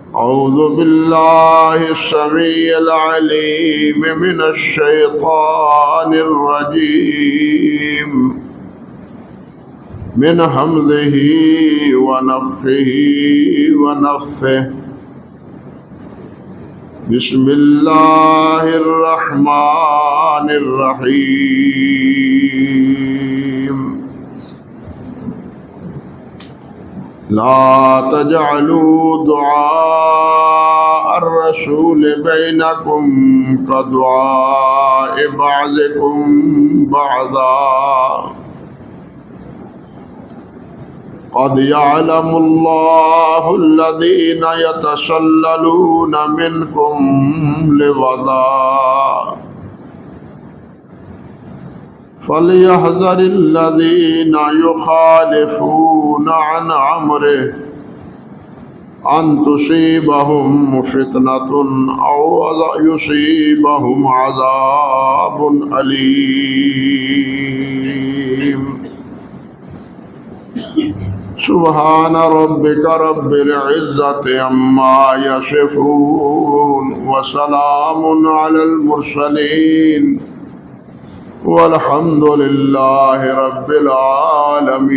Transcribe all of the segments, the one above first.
أعوذ بالله السميع العليم من الشيطان الرجيم من همزه ونفخه ونفثه. بسم الله الرحمن الرحيم. لا تجعلوا دعاء الرسول بينكم كدعاء بعضكم بعضا قد يعلم الله الذين يتسللون منكم لواذا فليحذر الذين يخالفون عن أمره أن تصيبهم فتنة أو يصيبهم عذاب أليم. سبحان ربك رب العزة عما يصفون وسلام على المرسلين والحمد لله رب العالمين.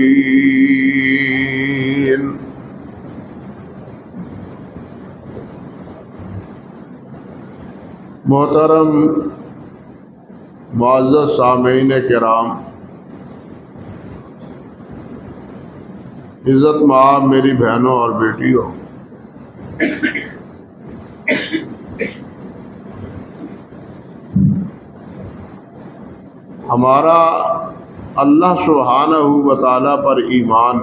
محترم معزز سامعین کرام، عزت مآب میری بہنوں اور بیٹیوں، ہمارا اللہ سبحانہ و تعالیٰ پر ایمان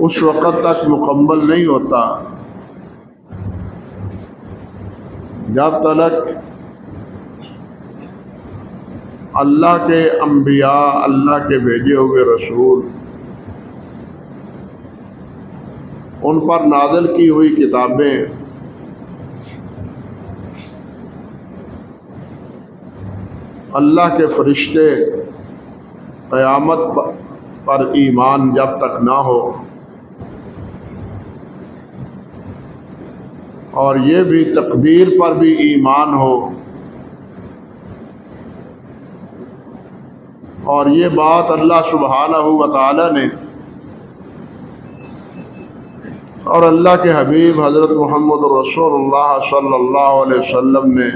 اس وقت تک مکمل نہیں ہوتا جب تک اللہ کے انبیاء، اللہ کے بھیجے ہوئے رسول، ان پر نازل کی ہوئی کتابیں اللہ کے فرشتے، قیامت پر ایمان جب تک نہ ہو، اور یہ بھی تقدیر پر بھی ایمان ہو، اور یہ بات اللہ سبحانہ و تعالی نے اور اللہ کے حبیب حضرت محمد رسول اللہ صلی اللہ علیہ وسلم نے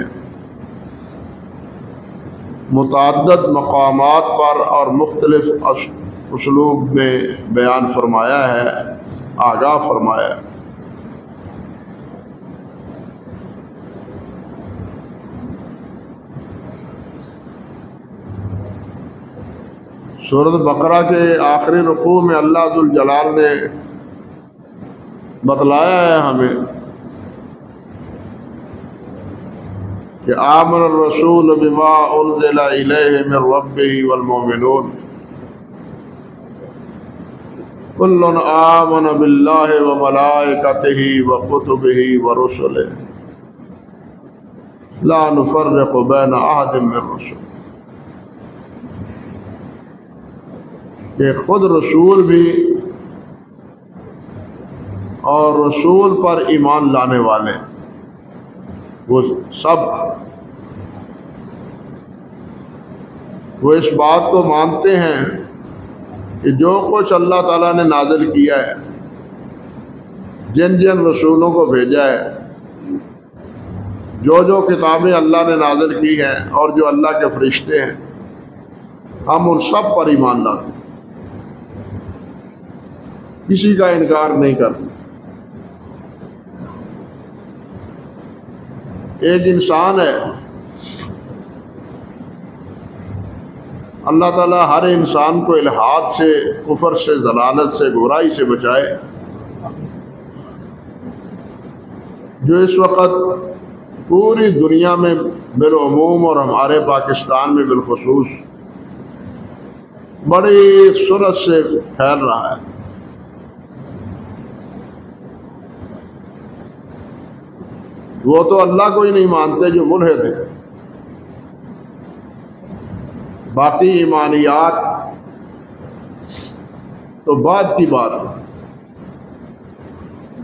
متعدد مقامات پر اور مختلف اسلوب میں بیان فرمایا ہے، آگاہ فرمایا ہے۔ سورۃ بقرہ کے آخری رکوع میں اللہ ذوالجلال نے بتلایا ہے ہمیں کہ آمن الرسول بما انزل الیہ من ربہ والمؤمنون کل آمن باللہ وملائکتہ وکتبہ ورسلہ لا نفرق بین احد من رسل، کہ خود رسول بھی اور رسول پر ایمان لانے والے وہ سب وہ اس بات کو مانتے ہیں کہ جو کچھ اللہ تعالیٰ نے نازل کیا ہے، جن جن رسولوں کو بھیجا ہے، جو جو کتابیں اللہ نے نازل کی ہیں اور جو اللہ کے فرشتے ہیں، ہم ان سب پر ایمان لاتے ہیں، کسی کا انکار نہیں کرتے۔ ایک انسان ہے، اللہ تعالیٰ ہر انسان کو الحاد سے، کفر سے، ضلالت سے، برائی سے بچائے۔ جو اس وقت پوری دنیا میں بالعموم اور ہمارے پاکستان میں بالخصوص بڑی سرعت سے پھیل رہا ہے، وہ تو اللہ کو ہی نہیں مانتے جو ملحد ہیں، باقی ایمانیات تو بعد کی بات ہے۔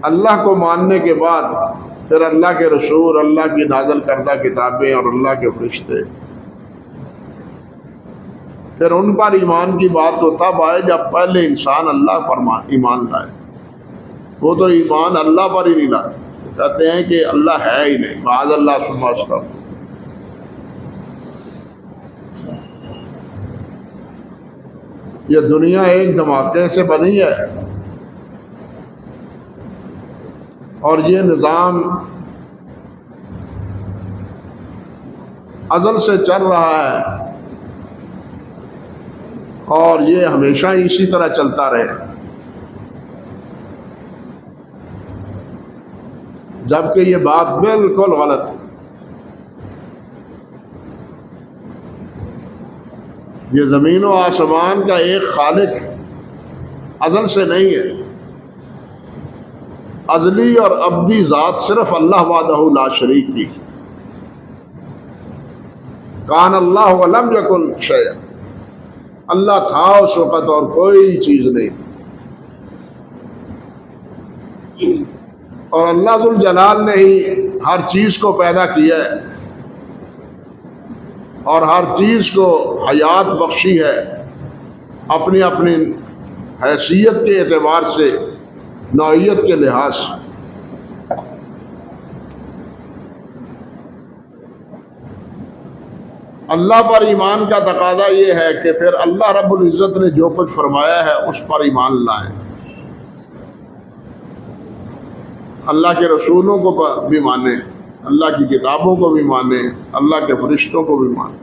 اللہ کو ماننے کے بعد پھر اللہ کے رسول، اللہ کی نازل کردہ کتابیں اور اللہ کے فرشتے، پھر ان پر ایمان کی بات تو تب آئے جب پہلے انسان اللہ پر ایمان لائے۔ وہ تو ایمان اللہ پر ہی نہیں لائے، کہتے ہیں کہ اللہ ہے ہی نہیں، معاذ اللہ ثم استغفر۔ یہ دنیا ایک دھماکے سے بنی ہے اور یہ نظام ازل سے چل رہا ہے اور یہ ہمیشہ اسی طرح چلتا رہے، جبکہ یہ بات بالکل غلط ہے۔ یہ زمین و آسمان کا ایک خالق ازل سے نہیں ہے، ازلی اور ابدی ذات صرف اللہ وحدہ لا شریک کی۔ کان اللہ ولم یکن شیء، اللہ تھا اس وقت اور کوئی چیز نہیں، اور اللہ ذو الجلال نے ہی ہر چیز کو پیدا کیا ہے اور ہر چیز کو حیات بخشی ہے اپنی اپنی حیثیت کے اعتبار سے، نوعیت کے لحاظ سے۔ اللہ پر ایمان کا تقاضا یہ ہے کہ پھر اللہ رب العزت نے جو کچھ فرمایا ہے اس پر ایمان لائیں، اللہ کے رسولوں کو بھی مانیں، اللہ کی کتابوں کو بھی مانیں، اللہ کے فرشتوں کو بھی مانیں۔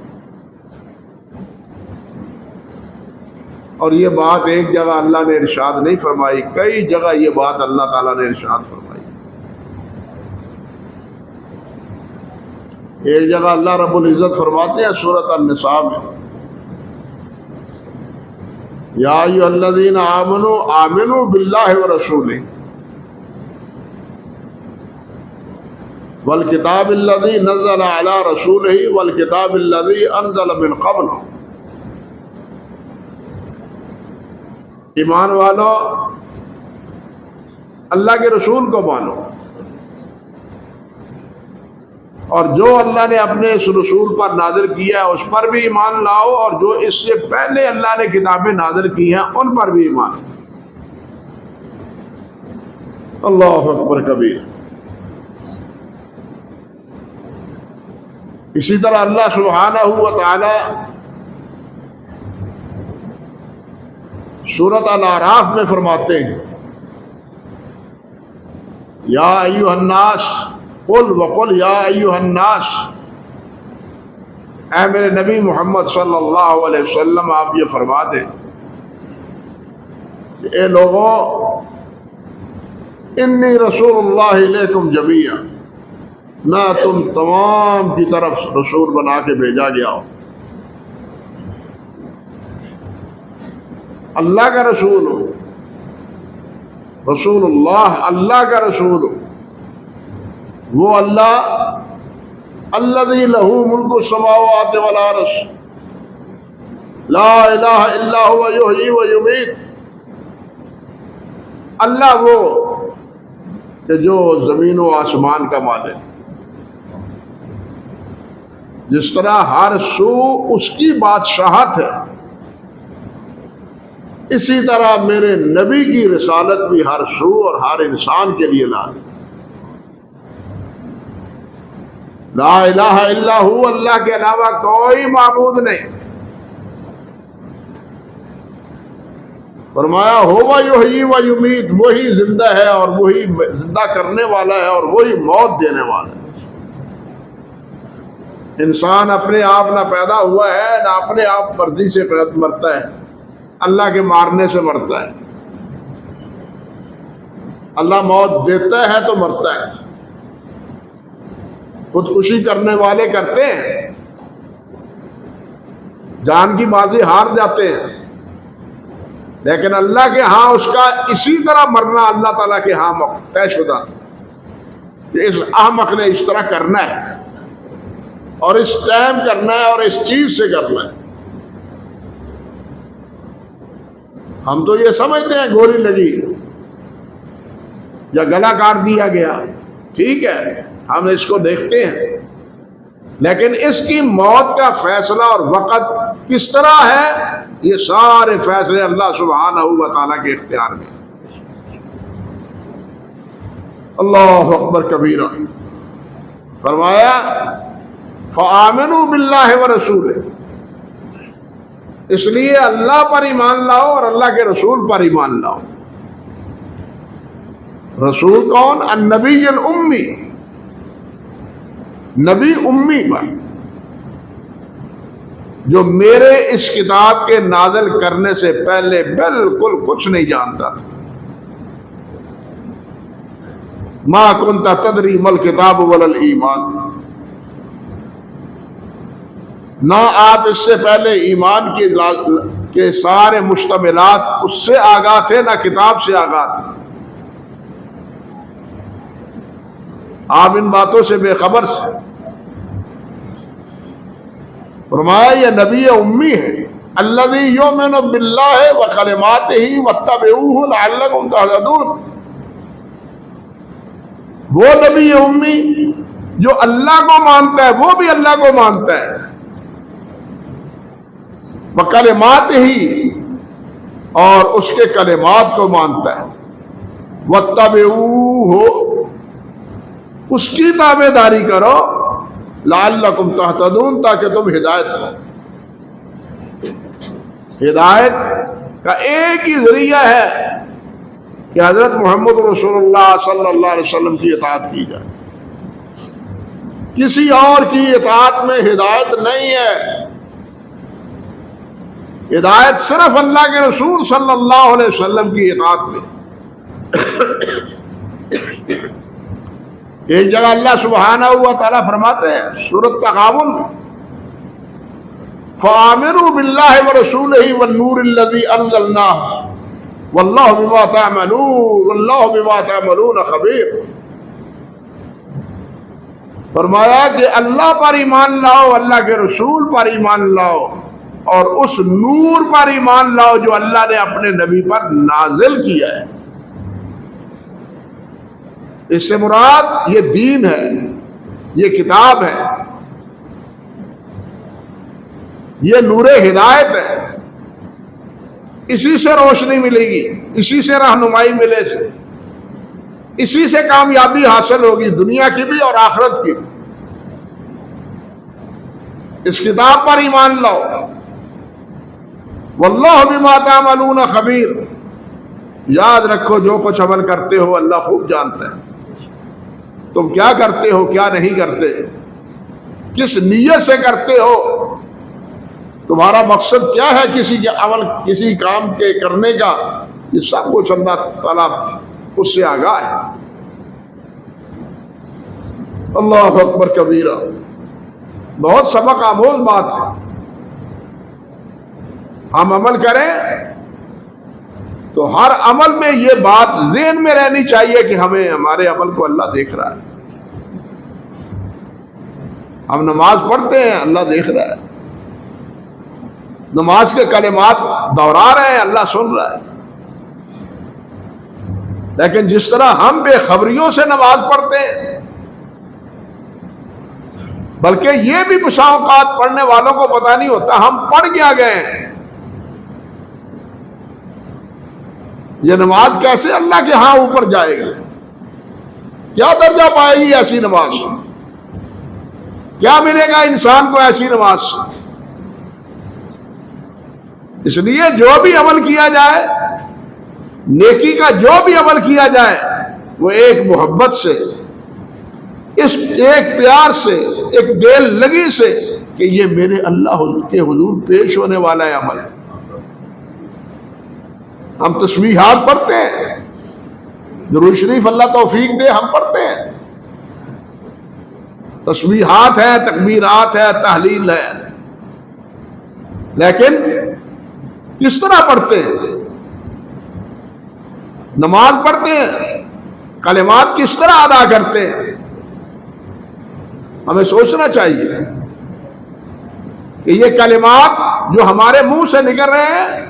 اور یہ بات ایک جگہ اللہ نے ارشاد نہیں فرمائی، کئی جگہ یہ بات اللہ تعالیٰ نے ارشاد فرمائی۔ ایک جگہ اللہ رب العزت فرماتے ہیں سورۃ النساء میں، یا ایھا الذین آمنوا آمنوا باللہ ورسولہ والکتاب الذی نزل علی رسولہ والکتاب الذی انزل من قبل۔ ایمان والو اللہ کے رسول کو مانو اور جو اللہ نے اپنے اس رسول پر نازل کیا ہے اس پر بھی ایمان لاؤ، اور جو اس سے پہلے اللہ نے کتابیں نازل کی ہیں ان پر بھی ایمان۔ اللہ اکبر کبیر۔ اسی طرح اللہ سبحانہ و تعالی سورۃ الاعراف میں فرماتے ہیں، یا ایھا الناس قل وقل یا ایھا الناس، اے میرے نبی محمد صلی اللہ علیہ وسلم آپ یہ فرما دیں کہ اے لوگوں، انی رسول اللہ الیکم جمیعا، میں تم تمام کی طرف رسول بنا کے بھیجا گیا ہوں۔ اللہ کا رسول ہوں، رسول اللہ اللہ کا رسول ہوں، وہ اللہ الذی لہ ملک السماوات والارض لا الہ الا هو یحیی و یمیت، اللہ وہ کہ جو زمین و آسمان کا مالک، جس طرح ہر سو اس کی بادشاہت ہے، اسی طرح میرے نبی کی رسالت بھی ہر سو اور ہر انسان کے لیے لائے۔ لا الہ الا ہو، اللہ کے علاوہ کوئی معبود نہیں۔ فرمایا ہوا یحیی و یمیت، وہی زندہ ہے اور وہی زندہ کرنے والا ہے اور وہی موت دینے والا ہے۔ انسان اپنے آپ نہ پیدا ہوا ہے نہ اپنے آپ مرضی سے مرتا ہے، اللہ کے مارنے سے مرتا ہے۔ اللہ موت دیتا ہے تو مرتا ہے، خودکشی کرنے والے کرتے ہیں، جان کی بازی ہار جاتے ہیں، لیکن اللہ کے ہاں اس کا اسی طرح مرنا اللہ تعالیٰ کے ہاں طے شدہ تھا کہ اس احمق نے اس طرح کرنا ہے اور اس ٹائم کرنا ہے اور اس چیز سے کرنا ہے۔ ہم تو یہ سمجھتے ہیں گولی لگی، یا گلا کاٹ دیا گیا، ٹھیک ہے ہم اس کو دیکھتے ہیں، لیکن اس کی موت کا فیصلہ اور وقت کس طرح ہے، یہ سارے فیصلے اللہ سبحانہ و تعالیٰ کے اختیار میں۔ اللہ اکبر کبیرہ۔ فرمایا فآمنوا باللہ ورسولہ، اس لیے اللہ پر ایمان لاؤ اور اللہ کے رسول پر ایمان لاؤ۔ رسول کون؟ النبی الامی، نبی امی پر، جو میرے اس کتاب کے نازل کرنے سے پہلے بالکل کچھ نہیں جانتا تھا۔ ما کنت تدری ما الکتاب ولا الایمان، نہ آپ اس سے پہلے ایمان کے سارے مشتملات اس سے آگاہ تھے، نہ کتاب سے آگاہ تھے، آپ ان باتوں سے بے خبر سے۔ فرمایا یہ نبی امی ہے، الذی یؤمن باللہ وکلماتہ واتبعوہ لعلکم تہتدون، وہ نبی امی جو اللہ کو مانتا ہے، وہ بھی اللہ کو مانتا ہے، وکلماتہ، اور اس کے کلمات کو مانتا ہے، واتبعوہ، اس کی تابع داری کرو، لعلکم تہتدون، تاکہ تم ہدایت پاؤ۔ ہدایت کا ایک ہی ذریعہ ہے کہ حضرت محمد رسول اللہ صلی اللہ علیہ وسلم کی اطاعت کی جائے، کسی اور کی اطاعت میں ہدایت نہیں ہے۔ ہدایت صرف اللہ کے رسول صلی اللہ علیہ وسلم کی اطاعت میں۔ ایک جگہ اللہ سبحانہ و تعالیٰ فرماتے ہیں سورۃ تغابن میں، فآمنوا باللہ ورسولہ والنور الذی انزلناہ واللہ بما تعملون خبیر۔ فرمایا کہ اللہ پر ایمان لاؤ، اللہ کے رسول پر ایمان لاؤ، اور اس نور پر ایمان لاؤ جو اللہ نے اپنے نبی پر نازل کیا ہے۔ اس سے مراد یہ دین ہے، یہ کتاب ہے، یہ نور ہدایت ہے، اسی سے روشنی ملے گی، اسی سے رہنمائی ملے سے، اسی سے کامیابی حاصل ہوگی، دنیا کی بھی اور آخرت کی۔ اس کتاب پر ایمان لاؤ، واللہ بما تعملون خبیر، یاد رکھو جو کچھ عمل کرتے ہو اللہ خوب جانتا ہے، تم کیا کرتے ہو کیا نہیں کرتے، کس نیت سے کرتے ہو، تمہارا مقصد کیا ہے کسی کے عمل کسی کام کے کرنے کا، یہ سب کچھ اللہ تعالیٰ اس سے آگاہ ہے۔ اللہ اکبر کبیرہ، بہت سبق آموز بات ہے۔ ہم عمل کریں تو ہر عمل میں یہ بات ذہن میں رہنی چاہیے کہ ہمیں ہمارے عمل کو اللہ دیکھ رہا ہے۔ ہم نماز پڑھتے ہیں، اللہ دیکھ رہا ہے، نماز کے کلمات دہرا رہے ہیں، اللہ سن رہا ہے۔ لیکن جس طرح ہم بے خبریوں سے نماز پڑھتے ہیں، بلکہ یہ بھی بسا اوقات پڑھنے والوں کو پتہ نہیں ہوتا ہم پڑھ کیا گئے ہیں، یہ نماز کیسے اللہ کے ہاں اوپر جائے گی، کیا درجہ پائے گی ایسی نماز، کیا ملے گا انسان کو ایسی نماز۔ اس لیے جو بھی عمل کیا جائے، نیکی کا جو بھی عمل کیا جائے، وہ ایک محبت سے، اس ایک پیار سے، ایک دل لگی سے کہ یہ میرے اللہ کے حضور پیش ہونے والا ہے عمل۔ ہم تسبیحات پڑھتے ہیں، درود شریف اللہ توفیق دے ہم پڑھتے ہیں، تسبیحات ہیں، تکبیرات ہے، تحلیل ہے، لیکن کس طرح پڑھتے ہیں؟ نماز پڑھتے ہیں، کلمات کس طرح ادا کرتے ہیں؟ ہمیں سوچنا چاہیے کہ یہ کلمات جو ہمارے منہ سے نکل رہے ہیں،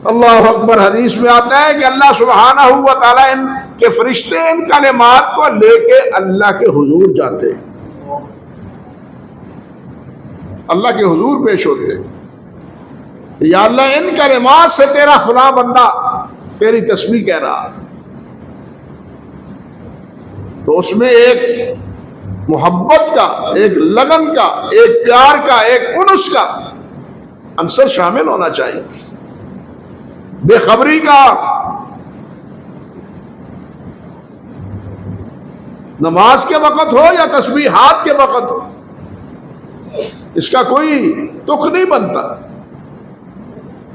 اللہ اکبر. حدیث میں آتا ہے کہ اللہ سبحانہ و تعالیٰ ان کے فرشتے ان کلمات کو لے کے اللہ کے حضور جاتے ہیں, اللہ کے حضور پیش ہوتے ہیں. یا اللہ ان کلمات سے تیرا فلاں بندہ تیری تسبیح کہہ رہا تھا. تو اس میں ایک محبت کا, ایک لگن کا, ایک پیار کا, ایک انس کا عنصر شامل ہونا چاہیے. بے خبری کا, نماز کے وقت ہو یا تسبیحات کے وقت ہو, اس کا کوئی تک نہیں بنتا.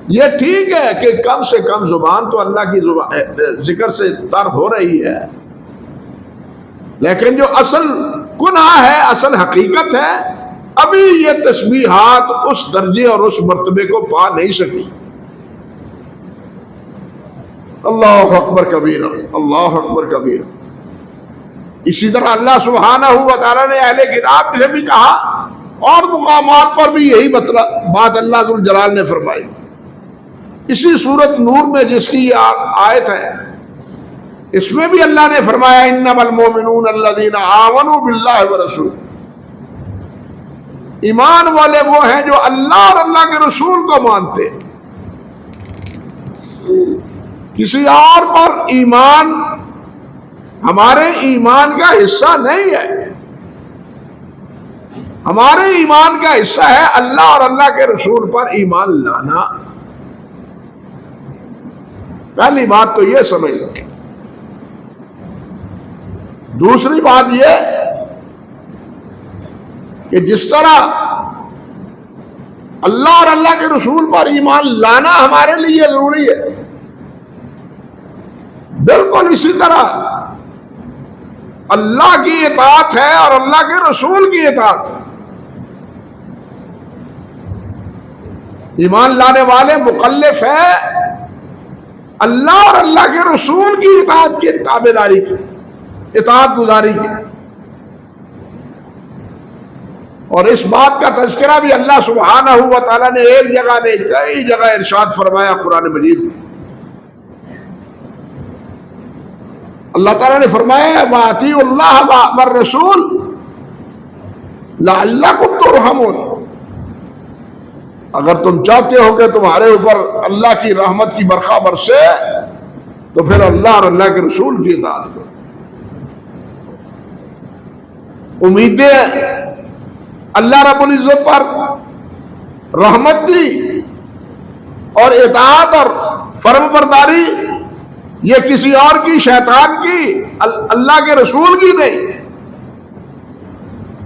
یہ ٹھیک ہے کہ کم سے کم زبان تو اللہ کی ذکر سے تر ہو رہی ہے, لیکن جو اصل گناہ ہے, اصل حقیقت ہے, ابھی یہ تسبیحات اس درجے اور اس مرتبے کو پا نہیں سکی. اللہ اکبر کبیرہ, اللہ اکبر کبیرہ. اسی طرح اللہ سبحانہ و تعالیٰ نے اہل کتاب سے بھی کہا, اور مقامات پر بھی یہی بات اللہ ذو الجلال نے فرمائی. اسی سورت نور میں جس کی یہ آیت ہے, اس میں بھی اللہ نے فرمایا انما المؤمنون الذین آمنوا باللہ ورسولہ. ایمان والے وہ ہیں جو اللہ اور اللہ کے رسول کو مانتے. کسی اور پر ایمان ہمارے ایمان کا حصہ نہیں ہے. ہمارے ایمان کا حصہ ہے اللہ اور اللہ کے رسول پر ایمان لانا. پہلی بات تو یہ سمجھ لو. دوسری بات یہ کہ جس طرح اللہ اور اللہ کے رسول پر ایمان لانا ہمارے لیے ضروری ہے, بالکل اسی طرح اللہ کی اطاعت ہے اور اللہ کے رسول کی اطاعت. ایمان لانے والے مکلف ہے اللہ اور اللہ کے رسول کی اطاعت کی تابعداری کی, اطاعت گزاری کی. اور اس بات کا تذکرہ بھی اللہ سبحانہ و تعالیٰ نے ایک جگہ نے کئی جگہ ارشاد فرمایا قرآن مجید میں. اللہ تعالیٰ نے فرمایا وَأَطِیعُوا اللَّهَ وَالرَّسُولَ لَعَلَّکُمْ تُرْحَمُونَ. اگر تم چاہتے ہو کہ تمہارے اوپر اللہ کی رحمت کی برخا برسے تو پھر اللہ اور اللہ کے رسول کی اطاعت کرو. امیدیں اللہ رب العزت پر رحمت دی اور اطاعت اور فرم برداری یہ کسی اور کی, شیطان کی, اللہ کے رسول کی نہیں.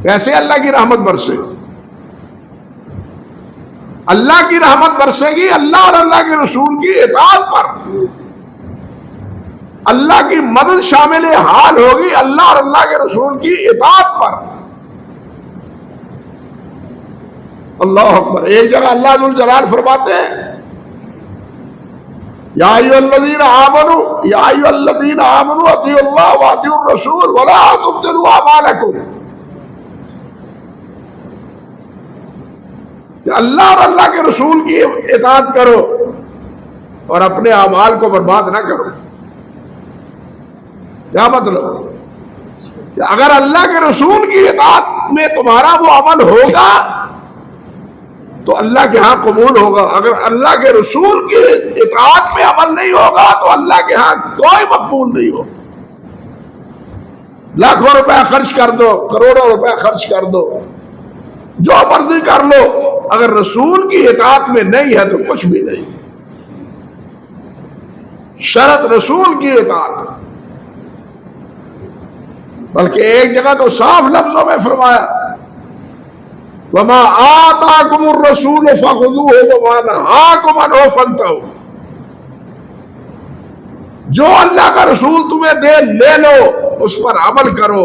کیسے اللہ کی رحمت برسے؟ اللہ کی رحمت برسے گی اللہ اور اللہ کے رسول کی اطاعت پر. اللہ کی مدد شامل حال ہوگی اللہ اور اللہ کے رسول کی اطاعت پر. اللہ اکبر. ایک جگہ اللہ ذو الجلال فرماتے ہیں یا ایھا الذین آمنوا اطیعوا اللہ واطیعوا الرسول ولا تبطلوا اعمالکم. کہ اللہ اور اللہ کے رسول کی اطاعت کرو اور اپنے اعمال کو برباد نہ کرو. کیا مطلب؟ کہ اگر اللہ کے رسول کی اطاعت میں تمہارا وہ عمل ہوگا تو اللہ کے ہاں قبول ہوگا. اگر اللہ کے رسول کی اطاعت میں عمل نہیں ہوگا تو اللہ کے ہاں کوئی مقبول نہیں ہوگا. لاکھوں روپے خرچ کر دو, کروڑوں روپے خرچ کر دو, جو مرضی کر لو, اگر رسول کی اطاعت میں نہیں ہے تو کچھ بھی نہیں. شرط رسول کی اطاعت. بلکہ ایک جگہ تو صاف لفظوں میں فرمایا وَمَا آتَاكُمُ الرَّسُولُ فَخُذُوهُ وَمَا نَهَاكُمْ عَنْهُ فَانْتَهُوا. جو اللہ کا رسول تمہیں دے لے لو, اس پر عمل کرو,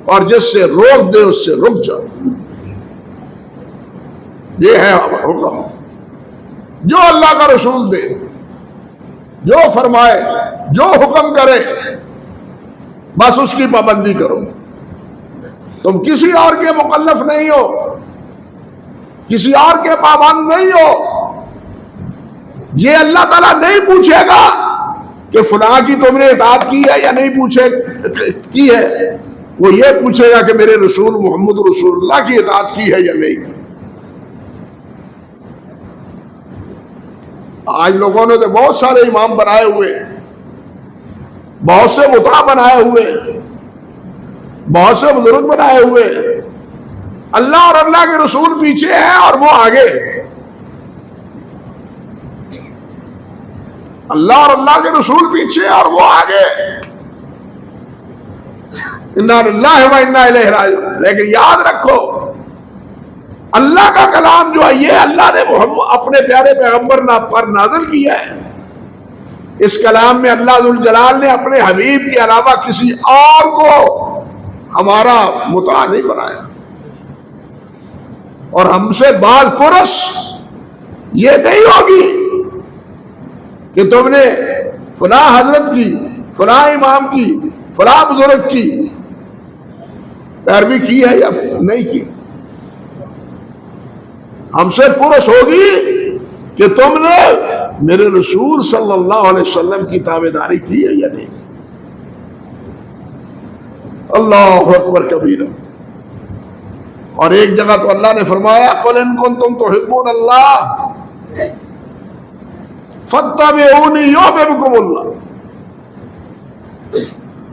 اور جس سے روک دے اس سے رک جاؤ. یہ ہے حکم. جو اللہ کا رسول دے, جو فرمائے, جو حکم کرے, بس اس کی پابندی کرو. تم کسی اور کے مکلف نہیں ہو, کسی اور کے پابند نہیں ہو. یہ اللہ تعالیٰ نہیں پوچھے گا کہ فلاں کی تم نے اطاعت کی ہے یا نہیں پوچھے کی ہے، وہ یہ پوچھے گا کہ میرے رسول محمد رسول اللہ کی اطاعت کی ہے یا نہیں کی۔ آج لوگوں نے تو بہت سارے امام بنائے ہوئے ہیں، بہت سے مطاع بنائے ہوئے ہیں، بہت سے بزرگ بنائے ہوئے ہیں، اللہ اور اللہ کے رسول پیچھے ہیں اور وہ آگے، اللہ اور اللہ کے رسول پیچھے اور وہ آگے، انا للہ و انا الیہ راجعون۔ لیکن یاد رکھو اللہ کا کلام جو ہے یہ اللہ نے اپنے پیارے پیغمبر پر نازل کیا ہے، اس کلام میں اللہ ذو الجلال نے اپنے حبیب کے علاوہ کسی اور کو ہمارا مطاع نہیں بنایا، اور ہم سے باز پرس یہ نہیں ہوگی کہ تم نے فلاں حضرت کی، فلاں امام کی، فلاں بزرگ کی پیروی کی ہے یا نہیں کی۔ ہم سے پرس ہوگی کہ تم نے میرے رسول صلی اللہ علیہ وسلم کی تابعداری کی ہے یا نہیں۔ اللہ اکبر کبیرہ۔ اور ایک جگہ تو اللہ نے فرمایا قُلْ إِن كُنتُمْ تُحِبُّونَ اللَّهَ فَاتَّبِعُونِي يُحْبِبْكُمُ اللَّهُ۔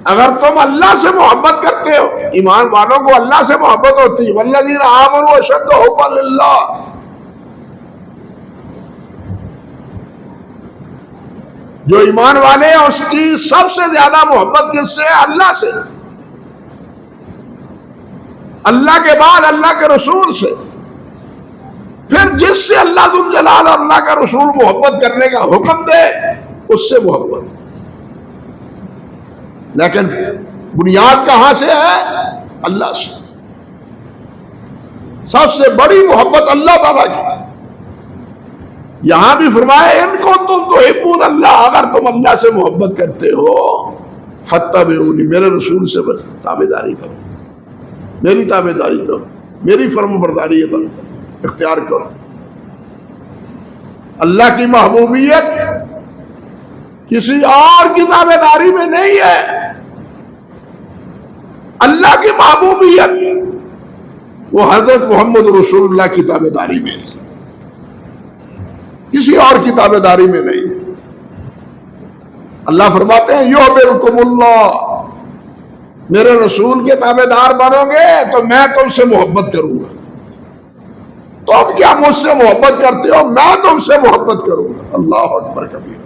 اگر تم اللہ سے محبت کرتے ہو، ایمان والوں کو اللہ سے محبت ہوتی ہے، وَالَّذِينَ آمَنُوا أَشَدُّ حُبًّا لِلَّهِ، جو ایمان والے ہیں اس کی سب سے زیادہ محبت کس سے ہے؟ اللہ سے، اللہ کے بعد اللہ کے رسول سے، پھر جس سے اللہ ذو الجلال اور اللہ کا رسول محبت کرنے کا حکم دے اس سے محبت۔ لیکن بنیاد کہاں سے ہے؟ اللہ سے۔ سب سے بڑی محبت اللہ تعالیٰ کی۔ یہاں بھی فرمایا ان کو تم تحبون اللہ، اگر تم اللہ سے محبت کرتے ہو فاتبعونی، میرے رسول سے تابعداری کرو، میری تابعداری کرو، میری فرم برداری اختیار کرو۔ اللہ کی محبوبیت کسی اور کی تابعداری میں نہیں ہے، اللہ کی محبوبیت وہ حضرت محمد رسول اللہ کی تابعداری میں ہے، کسی اور کی تابعداری میں نہیں۔ اللہ فرماتے ہیں یحببکم اللہ، میرے رسول کے تابعدار بنو گے تو میں تم سے محبت کروں گا۔ تم کیا مجھ سے محبت کرتے ہو، میں تم سے محبت کروں گا۔ اللہ اکبر کبیر۔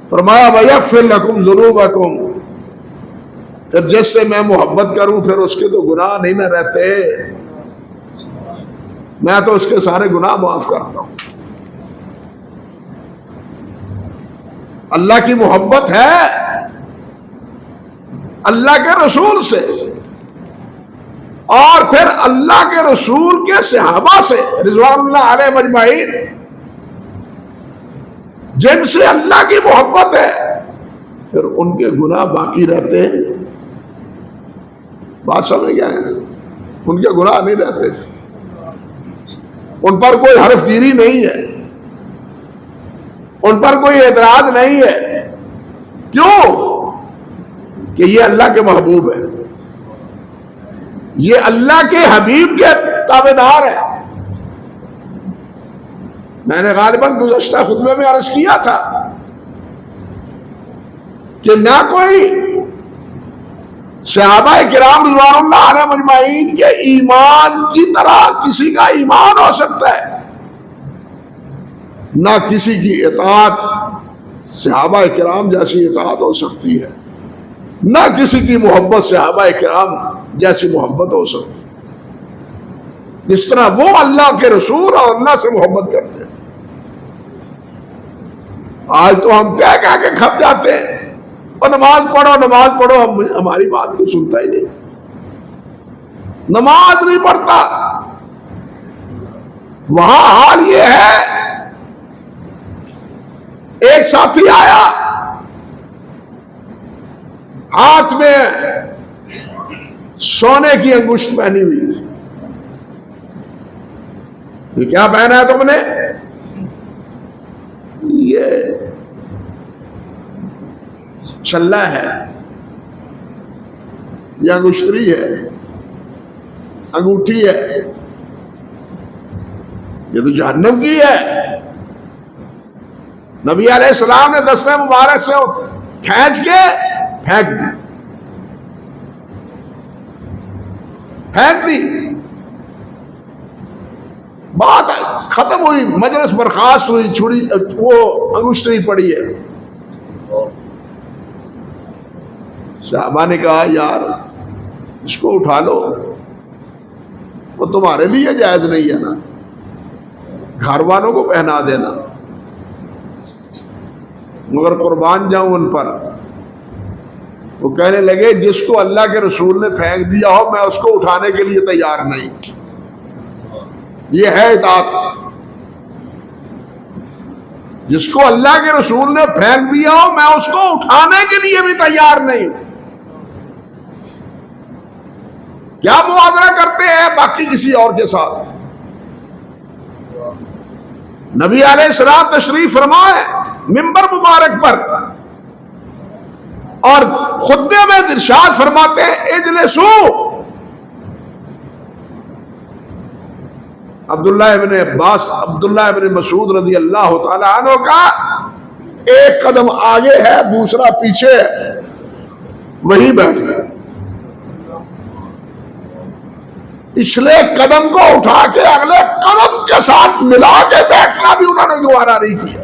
فرمایا وَيَغْفِرْ لَكُمْ ذُنُوبَكُمْ، پھر جس سے میں محبت کروں پھر اس کے تو گناہ نہیں نہ رہتے، میں تو اس کے سارے گناہ معاف کرتا ہوں۔ اللہ کی محبت ہے اللہ کے رسول سے، اور پھر اللہ کے رسول کے صحابہ سے رضوان اللہ علیہ مجمعین، جن سے اللہ کی محبت ہے، پھر ان کے گناہ باقی رہتے ہیں۔ بات سمجھ گئے ہیں؟ ان کے گناہ نہیں رہتے، ان پر کوئی حرف گیری نہیں ہے، ان پر کوئی اعتراض نہیں ہے۔ کیوں؟ کہ یہ اللہ کے محبوب ہے، یہ اللہ کے حبیب کے تابعدار ہے۔ میں نے غالباً گزشتہ خطبے میں عرض کیا تھا کہ نہ کوئی صحابہ کرام رضوان اللہ علیہ مجمعین کے ایمان کی طرح کسی کا ایمان ہو سکتا ہے، نہ کسی کی اطاعت صحابہ کرام جیسی اطاعت ہو سکتی ہے، نہ کسی کی محبت صحابہ کرام جیسی محبت ہو سکتی ہے، جس طرح وہ اللہ کے رسول اور اللہ سے محبت کرتے ہیں۔ آج تو ہم کہہ کے کھپ جاتے ہیں، اور نماز پڑھو نماز پڑھو، ہماری بات کو سنتا ہی نہیں، نماز نہیں پڑھتا۔ وہاں حال یہ ہے، ایک ساتھی آیا، ہاتھ میں سونے کی انگشت پہنی ہوئی تھی۔ یہ کیا پہنا ہے تم نے؟ چھلا ہے یا انگشتری ہے، انگوٹھی ہے، یہ تو جہنم کی ہے۔ نبی علیہ السلام نے دستے مبارک سے کھینچ کے پھینک دی، بات ختم ہوئی، مجلس برخاست ہوئی، چھڑی وہ انگشتری پڑی ہے۔ صحابہ نے کہا یار اس کو اٹھا لو، وہ تمہارے لیے جائز نہیں ہے نا، گھر والوں کو پہنا دینا، مگر قربان جاؤں ان پر۔ وہ کہنے لگے جس کو اللہ کے رسول نے پھینک دیا ہو میں اس کو اٹھانے کے لیے تیار نہیں، یہ ہے اطاعت۔ جس کو اللہ کے رسول نے پھینک دیا ہو میں اس کو اٹھانے کے لیے بھی تیار نہیں۔ کیا موازنہ کرتے ہیں باقی کسی اور کے ساتھ؟ نبی علیہ السلام تشریف فرمائے منبر مبارک پر اور خطبے میں ارشاد فرماتے ہیں اجلسو۔ عبداللہ ابن مسعود رضی اللہ تعالی عنہ کا ایک قدم آگے ہے دوسرا پیچھے ہے، وہیں بیٹھے، پچھلے قدم کو اٹھا کے اگلے قدم کے ساتھ ملا کے بیٹھنا بھی انہوں نے گوارا نہیں کیا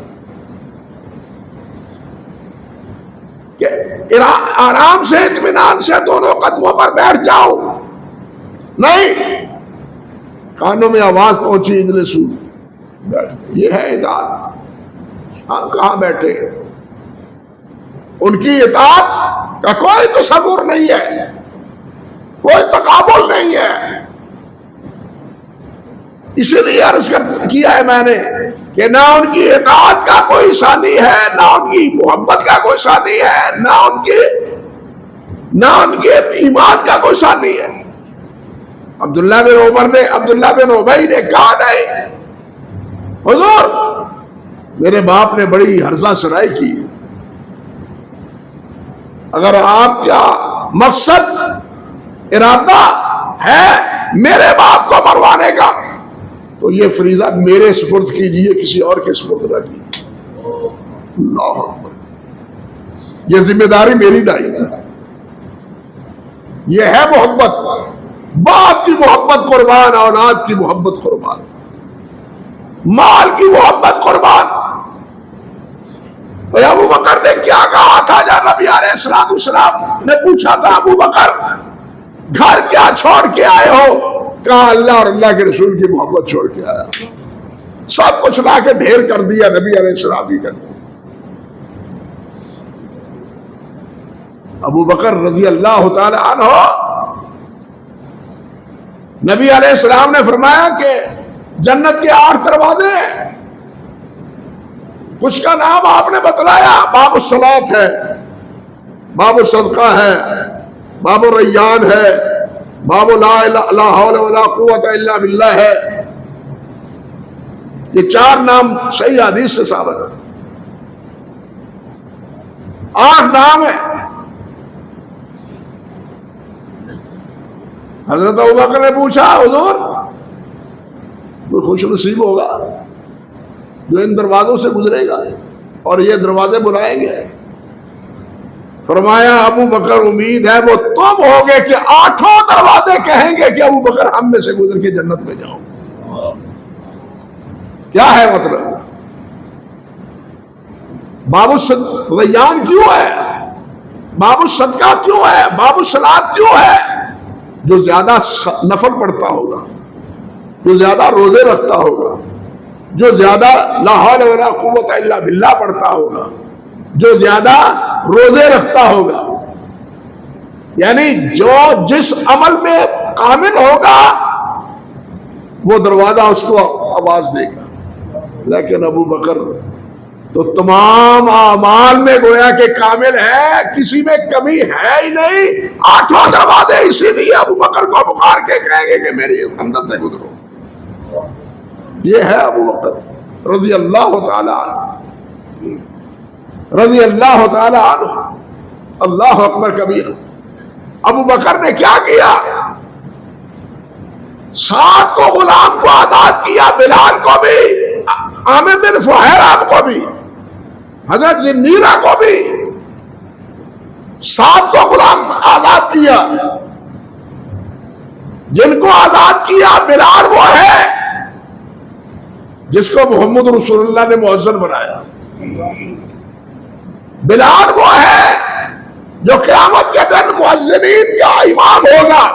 کہ آرام سے اطمینان سے دونوں قدموں پر بیٹھ جاؤ، نہیں، کانوں میں آواز پہنچی اجلسو، بیٹھ گئے۔ یہ ہے اطاعت۔ ہم کہاں بیٹھے؟ ان کی اطاعت کا کوئی تصور نہیں ہے، کوئی تقابل نہیں ہے۔ اسی لیے عرض کیا ہے میں نے کہ نہ ان کی اطاعت کا کوئی ثانی ہے، نہ ان کی محبت کا کوئی ثانی ہے، نہ ان کے ایمان کا کوئی ثانی ہے۔ عبداللہ بن ابی نے کہا نہیں حضور میرے باپ نے بڑی ہرزہ سرائی کی، اگر آپ کا مقصد ارادہ ہے میرے باپ کو مروانے کا تو یہ فریضہ میرے سپرد کیجئے، کسی اور کے سپرد نہ کیجئے۔ اللہ اکبر، یہ ذمہ داری میری نہیں، یہ ہے محبت، باپ کی محبت قربان، اولاد کی محبت قربان، مال کی محبت قربان۔ ابو بکر نے کیا کہا تھا جب نبی علیہ السلام نے پوچھا تھا ابو بکر گھر کیا چھوڑ کے آئے ہو؟ کہا اللہ اور اللہ کے رسول کی محبت چھوڑ کے آیا، سب کچھ لا کے ڈھیر کر دیا نبی علیہ السلام کی کرنے۔ ابو بکر رضی اللہ تعالی عنہ، نبی علیہ السلام نے فرمایا کہ جنت کے 8 دروازے ہیں، کچھ کا نام آپ نے بتلایا، باب الصلاۃ ہے، باب الصدقہ ہے، باب الریان ہے، باب لا حول ولا قوت الا باللہ ہے۔ یہ 4 نام صحیح حدیث سے ثابت ہے، 8 نام ہیں۔ حضرت ابوبکر نے پوچھا حضور کوئی خوش نصیب ہوگا جو ان دروازوں سے گزرے گا اور یہ دروازے بلائیں گے؟ فرمایا ابو بکر امید ہے وہ تم ہوگے کہ 8 دروازے کہیں گے کہ ابو بکر ہم میں سے گزر کے جنت میں جاؤ۔ کیا ہے مطلب؟ باب الریان کیوں ہے؟ باب الصدقہ کیوں ہے؟ باب الصلاۃ کیوں ہے؟ جو زیادہ نفل پڑھتا ہوگا، جو زیادہ روزے رکھتا ہوگا، جو زیادہ لا حول ولا قوت الا باللہ پڑھتا ہوگا، جو زیادہ روزے رکھتا ہوگا، یعنی جو جس عمل میں کامل ہوگا وہ دروازہ اس کو آواز دے گا۔ لیکن ابو بکر تو تمام اعمال میں گویا کہ کامل ہے، کسی میں کمی ہے ہی نہیں، 8 دروازے، اسی لیے ابو بکر کو پکار کے کہیں گے کہ میری اندر سے گزرو۔ یہ ہے ابو بکر رضی اللہ تعالی عنہ۔ رضی اللہ تعالی عنہ. اللہ اکبر کبیر. ابو بکر نے کیا کیا؟ 7 کو غلام کو آزاد کیا، بلال کو بھی، عامر بن فہیرہ کو بھی، حضرت زنیرہ کو بھی. 7 کو غلام آزاد کیا. جن کو آزاد کیا بلال وہ ہے جس کو محمد رسول اللہ نے مؤذن بنایا. بلال وہ ہے جو قیامت کے دن مؤذنین کا امام ہوگا.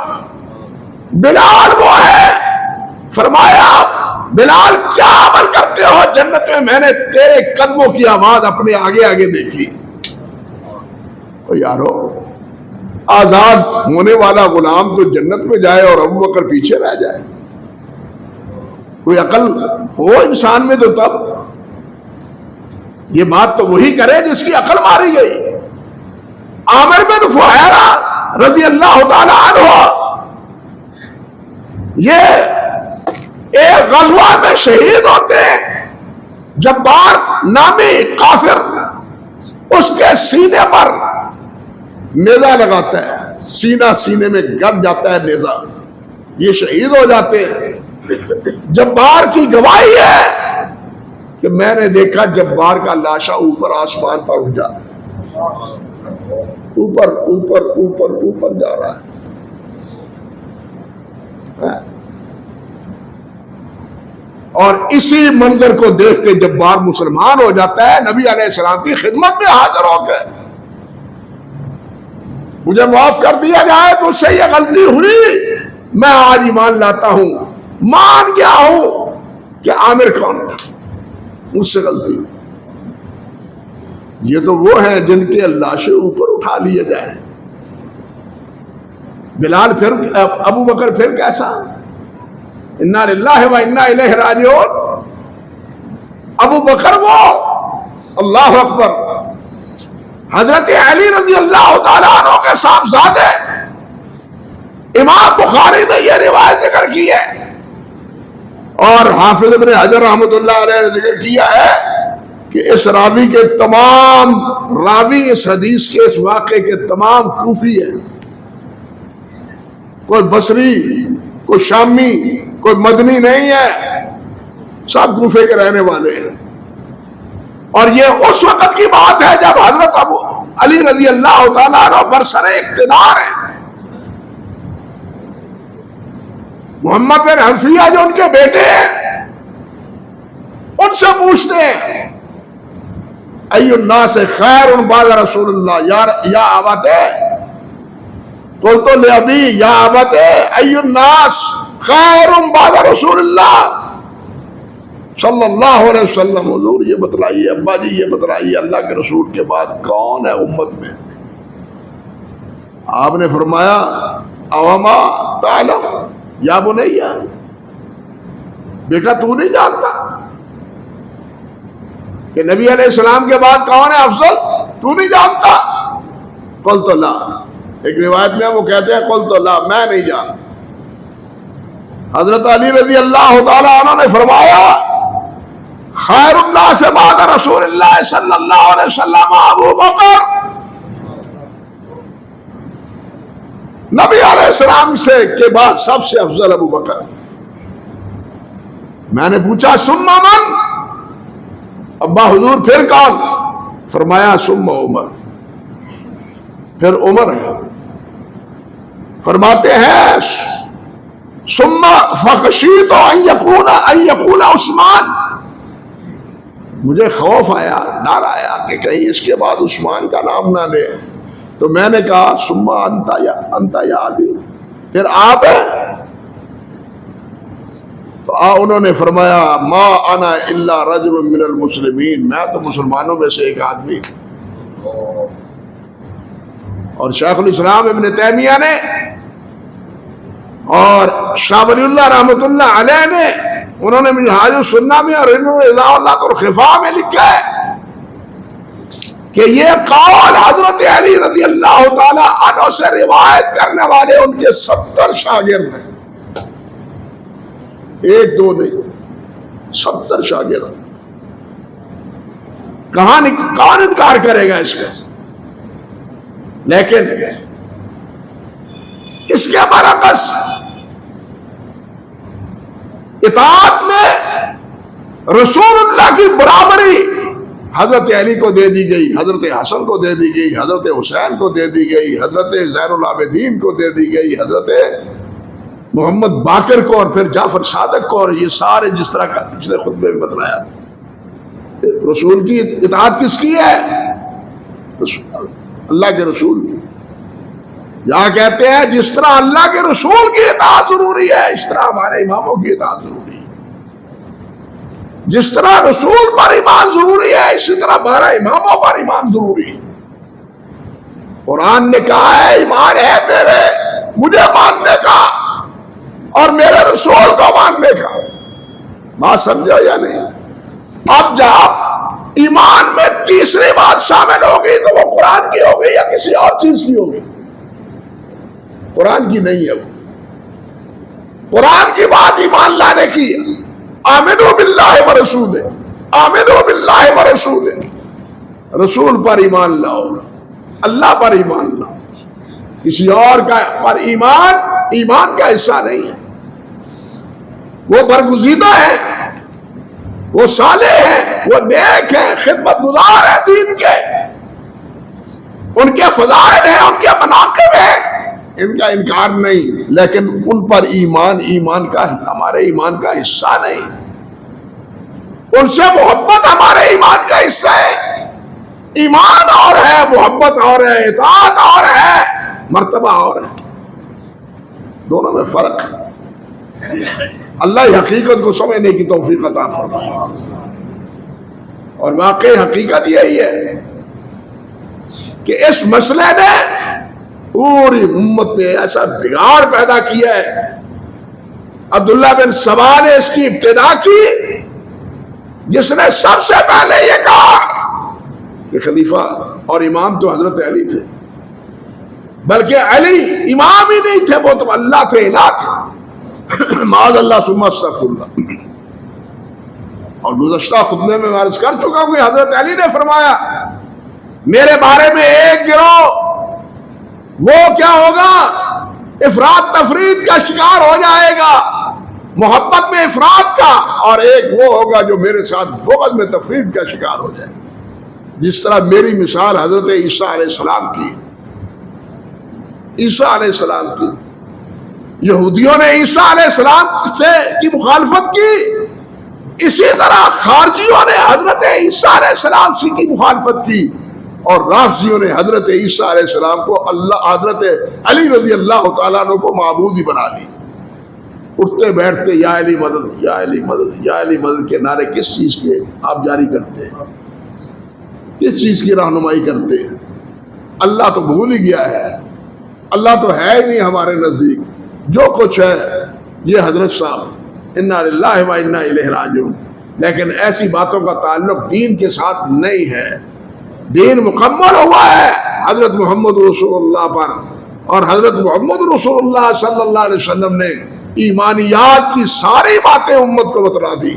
بلال وہ ہے، فرمایا بلال کیا عمل کرتے ہو جنت میں؟ میں نے تیرے قدموں کی آواز اپنے آگے آگے دیکھی. او یارو، آزاد ہونے والا غلام تو جنت میں جائے اور ابو بکر پیچھے رہ جائے. کوئی عقل ہو انسان میں تو تب. یہ بات تو وہی کرے جس کی عقل ماری گئی. عامر بن فہیرہ رضی اللہ تعالی عنہ یہ ایک غزوہ میں شہید ہوتے ہیں. جبار نامی کافر اس کے سینے پر نیزہ لگاتا ہے، سینے میں گد جاتا ہے نیزہ، یہ شہید ہو جاتے ہیں. جبار کی گواہی ہے کہ میں نے دیکھا جبار کا لاشا اوپر آسمان پر اٹھ جا رہا ہے، اوپر اوپر اوپر اوپر جا رہا ہے. اور اسی منظر کو دیکھ کے جبار مسلمان ہو جاتا ہے. نبی علیہ السلام کی خدمت میں حاضر ہو کے مجھے معاف کر دیا جائے، مجھ سے یہ غلطی ہوئی، میں آج ایمان لاتا ہوں، مان گیا ہوں کہ عامر کون تھا، مجھ سے غلطی ہوئی. یہ تو وہ ہیں جن کے لاشیں اوپر اٹھا لیے جائیں. بلال پھر، ابو بکر پھر کیسا؟ انا للہ و انا الیہ راجعون. ابو بکر وہ، اللہ اکبر، حضرت علی رضی اللہ تعالیٰ عنہ کے صاحبزادے. امام بخاری نے یہ روایت ذکر کی ہے اور حافظ ابن حجر رحمۃ اللہ علیہ نے ذکر کیا ہے کہ اس راوی کے تمام راوی اس حدیث کے، اس واقعے کے تمام کوفی ہیں. کوئی بصری، کوئی شامی، کوئی مدنی نہیں ہے، سب کوفے کے رہنے والے ہیں. اور یہ اس وقت کی بات ہے جب حضرت ابو علی رضی اللہ تعالیٰ عنہ برسر اقتدار ہیں. محمد بن حنفیہ جو ان کے بیٹے ہیں، ان سے پوچھتے ہیں ای الناس خیر بعد رسول اللہ یا ابت، قلت لابی یا ابت ای الناس خیر بعد رسول اللہ صلی اللہ علیہ وسلم. حضور یہ بتلائیے، ابا جی یہ بتلائیے، اللہ کے رسول کے بعد کون ہے امت میں؟ آپ نے فرمایا اوما تعلم یا بنیا، بیٹا تو نہیں جانتا کہ نبی علیہ السلام کے بعد کون ہے افضل؟ تو نہیں جانتا؟ قلت لا. ایک روایت میں وہ کہتے ہیں قلت لا، میں نہیں جانتا. حضرت علی رضی اللہ تعالیٰ عنہ نے فرمایا خیر الناس بعد رسول اللہ صلی اللہ علیہ وسلم ابو بکر. نبی علیہ السلام سے کے بعد سب سے افضل ابو بکر. میں نے پوچھا ثم من؟ ابا حضور پھر کون؟ فرمایا ثم عمر، پھر عمر ہے. فرماتے ہیں ثم فخشیت ان یقول عثمان، مجھے خوف آیا، ڈر آیا کہ کہیں اس کے بعد عثمان کا نام نہ لے، تو میں نے کہا ثم انت یا ابی، پھر آپ ہیں. تو انہوں نے فرمایا ما انا الا رجل من المسلمین، میں تو مسلمانوں میں سے ایک آدمی. اور شیخ الاسلام ابن تیمیہ نے اور شاہ ولی اللہ رحمۃ اللہ علیہ نے، انہوں نے منہاج السنہ میں اور انہوں نے اضاء اللہ الخفا میں لکھا ہے کہ یہ قول حضرت علی رضی اللہ تعالی عنہ سے روایت کرنے والے ان کے 70 شاگرد ہیں، ایک دو نہیں، 70 شاگرد. کون انکار کرے گا اس کا؟ لیکن اس کے برعکس اطاعت میں رسول اللہ کی برابری حضرت علی کو دے دی گئی، حضرت حسن کو دے دی گئی، حضرت حسین کو دے دی گئی، حضرت زین العابدین کو دے دی گئی، حضرت محمد باقر کو، اور پھر جعفر صادق کو، اور یہ سارے جس طرح کا پچھلے خطبے میں بتلایا تھا۔ رسول کی اطاعت کس کی ہے؟ اللہ کے رسول کی۔ یہاں کہتے ہیں جس طرح اللہ کے رسول کی اطاعت ضروری ہے، اس طرح ہمارے اماموں کی اطاعت ضروری ہے۔ جس طرح رسول پر ایمان ضروری ہے، اسی طرح ہمارا اماموں پر ایمان ضروری ہے۔ قرآن نے کہا ہے ایمان ہے میرے مجھے ماننے کا اور میرے رسول کو ماننے کا۔ بات سمجھو یا نہیں؟ اب جب ایمان میں تیسری بات شامل ہوگی تو وہ قرآن کی ہوگی یا کسی اور چیز کی ہوگی؟ قرآن کی نہیں ہے، وہ قرآن کی بات ایمان لانے کی ہے۔ آمنوا باللہ ورسولہ، آمنوا باللہ ورسولہ، رسول پر ایمان لاؤ، اللہ پر ایمان لاؤ، کسی اور کا پر ایمان کا حصہ نہیں ہے۔ وہ برگزیدہ ہے، وہ صالح ہیں، وہ نیک ہیں، خدمت گزار ہیں دین کے، ان کے فضائل ہیں، ان کے مناقب ہیں، ان کا انکار نہیں، لیکن ان پر ایمان کا ہمارے ایمان کا حصہ نہیں۔ ان سے محبت ہمارے ایمان کا حصہ ہے۔ ایمان اور ہے، محبت اور ہے، اطاعت اور ہے، مرتبہ اور ہے، دونوں میں فرق ہے۔ اللہ حقیقت کو سمجھنے کی توفیق عطا فرمائے۔ اور واقعی حقیقت یہی ہے کہ اس مسئلے نے پوری امت میں ایسا بگاڑ پیدا کیا ہے۔ عبداللہ بن سبا نے اس کی ابتدا کی، جس نے سب سے پہلے یہ کہا کہ خلیفہ اور امام تو حضرت علی تھے، بلکہ علی امام ہی نہیں تھے، وہ تو اللہ تھے، الہ تھے، معاذ اللہ ثم استغفر اللہ۔ اور گزشتہ خطبے میں عرض کر چکا ہوں کہ حضرت علی نے فرمایا میرے بارے میں ایک گروہ وہ کیا ہوگا، افراد تفرید کا شکار ہو جائے گا، محبت میں افراد کا، اور ایک وہ ہوگا جو میرے ساتھ بغض میں تفرید کا شکار ہو جائے، جس طرح میری مثال حضرت عیسیٰ علیہ السلام کی۔ عیسیٰ علیہ السلام کی یہودیوں نے عیسیٰ علیہ السلام سے کی مخالفت کی، اسی طرح خارجیوں نے حضرت عیسیٰ علیہ السلام سے کی مخالفت کی، اور رافضیوں نے حضرت عیسیٰ علیہ السلام کو حضرت علی رضی اللہ تعالیٰ عنہ کو معبود ہی بنا لی۔ اٹھتے بیٹھتے یا علی مدد، یا علی مدد، یا علی مدد کے نعرے کس چیز کے آپ جاری کرتے ہیں؟ کس چیز کی رہنمائی کرتے ہیں؟ اللہ تو بھول ہی گیا ہے، اللہ تو ہے ہی نہیں ہمارے نزدیک۔ جو کچھ ہے یہ حضرت صاحب انا للہ و انا الیہ راجعون، لیکن ایسی باتوں کا تعلق دین کے ساتھ نہیں ہے۔ دین مکمل ہوا ہے حضرت محمد رسول اللہ پر، اور حضرت محمد رسول اللہ صلی اللہ علیہ وسلم نے ایمانیات کی ساری باتیں امت کو بتلا دی۔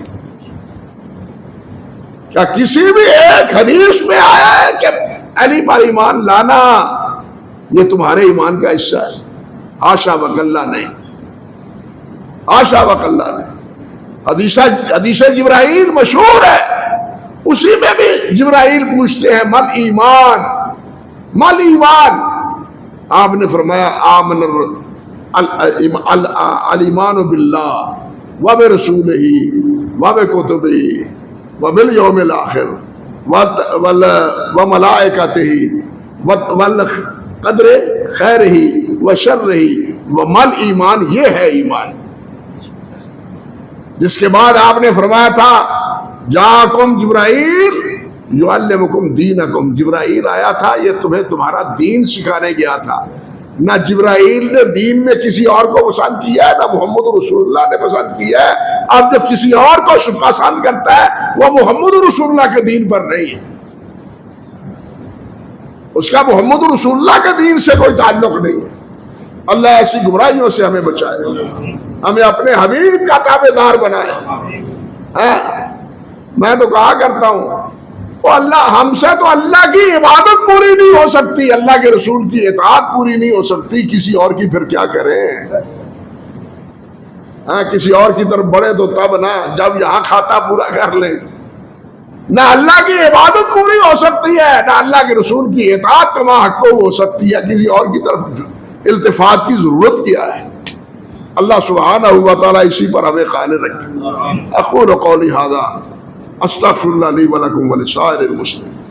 کیا کسی بھی ایک حدیث میں آیا ہے کہ علی پر ایمان لانا یہ تمہارے ایمان کا حصہ ہے؟ حاشا وکلا نہیں، حاشا وکلا نہیں۔ حدیث جبرائیل مشہور ہے، اسی میں بھی جبرائیل پوچھتے ہیں مل ایمان، مل ایمان؟ آپ نے فرمایا آمن الایمان باللہ وبرسولہ وبکتبہ وبالیوم الاخر وملائکتہ والقدر خیرہ وشرہ ومل ایمان، یہ ہے ایمان۔ جس کے بعد آپ نے فرمایا تھا جاکم جبرائیل یعلمکم دینکم، جبرائیل آیا تھا یہ تمہیں تمہارا دین سکھانے گیا تھا۔ نہ جبرائیل نے دین میں کسی اور کو پسند کیا ہے، نہ محمد رسول اللہ نے پسند کیا ہے۔ اب جب کسی اور کو پسند کرتا ہے وہ محمد رسول اللہ کے دین پر نہیں ہے، اس کا محمد رسول اللہ کے دین سے کوئی تعلق نہیں ہے۔ اللہ ایسی گمراہیوں سے ہمیں بچائے، ہمیں اپنے حبیب کا تابع دار بنائے۔ میں تو کہا کرتا ہوں وہ اللہ ہم سے تو اللہ کی عبادت پوری نہیں ہو سکتی، اللہ کے رسول کی اطاعت پوری نہیں ہو سکتی، کسی اور کی پھر کیا کریں؟ ہاں کسی اور کی طرف بڑھے تو تب نہ، جب یہاں کھاتا پورا کر لیں۔ نہ اللہ کی عبادت پوری ہو سکتی ہے، نہ اللہ کے رسول کی اطاعت کما حق ہو سکتی ہے، کسی اور کی طرف التفات کی ضرورت کیا ہے؟ اللہ سبحانہ و تعالیٰ اسی پر ہمیں قائم رکھے۔ اقول قولی ھذا استغفر اللہ لی ولکم ولسائر المسلمین۔